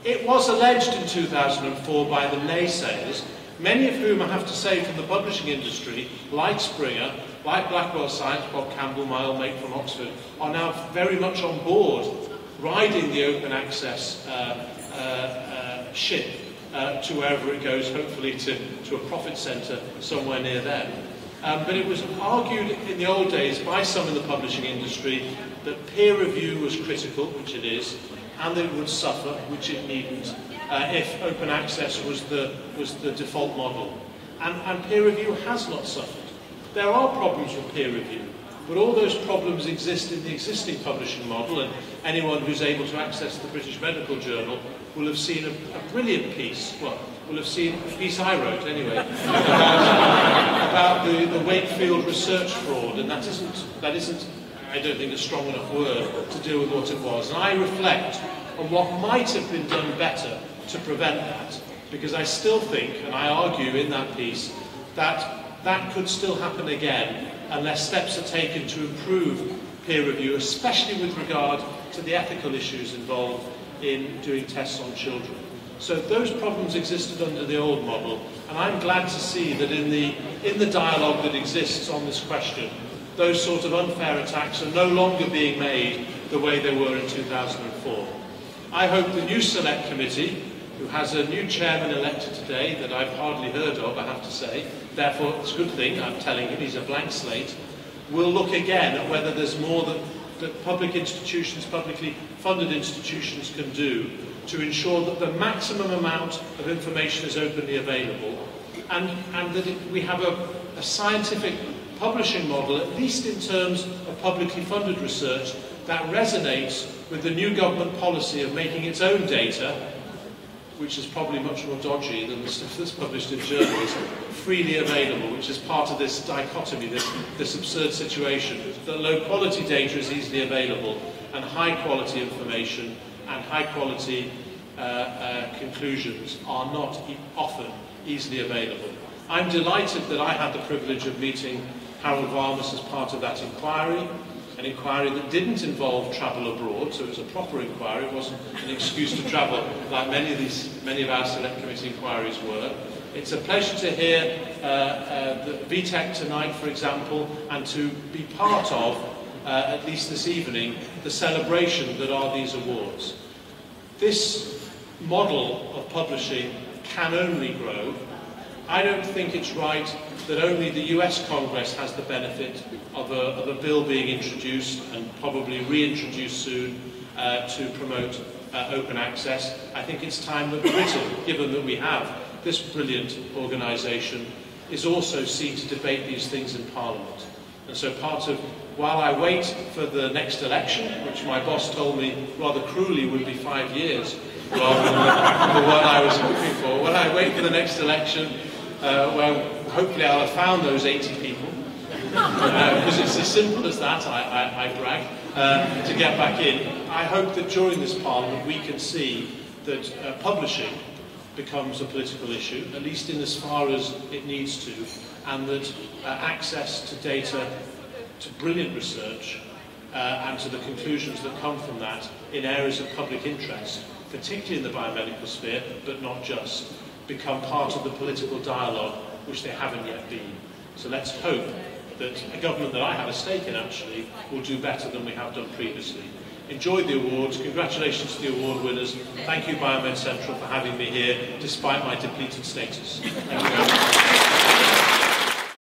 It was alleged in 2004 by the naysayers, many of whom I have to say from the publishing industry, like Springer, like Blackwell Science, Bob Campbell, my old mate from Oxford, are now very much on board riding the open access ship to wherever it goes, hopefully to a profit centre somewhere near them. But it was argued in the old days by some in the publishing industry that peer review was critical, which it is, and that it would suffer, which it needn't, if open access was the default model. And peer review has not suffered. There are problems with peer review, but all those problems exist in the existing publishing model, and anyone who's able to access the British Medical Journal will have seen a brilliant piece, well, will have seen a piece I wrote anyway, about the Wakefield research fraud, and that isn't, I don't think, a strong enough word to deal with what it was. And I reflect on what might have been done better to prevent that, because I still think, and I argue in that piece, that that could still happen again unless steps are taken to improve peer review, especially with regard to the ethical issues involved in doing tests on children. So those problems existed under the old model, and I'm glad to see that in the dialogue that exists on this question, those sort of unfair attacks are no longer being made the way they were in 2004. I hope the new Select Committee, who has a new chairman elected today that I've hardly heard of, I have to say, therefore it's a good thing, I'm telling him, he's a blank slate, will look again at whether there's more that public institutions, publicly funded institutions can do to ensure that the maximum amount of information is openly available, and that we have a scientific publishing model, at least in terms of publicly funded research, that resonates with the new government policy of making its own data, which is probably much more dodgy than the stuff that's published in journals, freely available, which is part of this dichotomy, this absurd situation, that low-quality data is easily available, and high-quality information and high-quality conclusions are not often easily available. I'm delighted that I had the privilege of meeting Harold Varmus as part of that inquiry, an inquiry that didn't involve travel abroad, so it was a proper inquiry. It wasn't an excuse to travel like many of our Select Committee inquiries were. It's a pleasure to hear the VTech tonight, for example, and to be part of, at least this evening, the celebration that are these awards. This model of publishing can only grow. I don't think it's right that only the US Congress has the benefit of a bill being introduced and probably reintroduced soon to promote open access. I think it's time that Britain, given that we have this brilliant organisation, is also seen to debate these things in Parliament. And so part of, while I wait for the next election, which my boss told me rather cruelly would be 5 years rather than the one I was hoping for, while I wait for the next election, where hopefully I'll have found those 80 people, because it's as simple as that, I brag, to get back in. I hope that during this Parliament we can see that publishing becomes a political issue, at least in as far as it needs to, and that access to data, to brilliant research, and to the conclusions that come from that in areas of public interest, particularly in the biomedical sphere, but not just, become part of the political dialogue, which they haven't yet been. So let's hope that a government that I have a stake in, actually, will do better than we have done previously. Enjoy the awards. Congratulations to the award winners. Thank you, BioMed Central, for having me here, despite my depleted status. Thank you very much.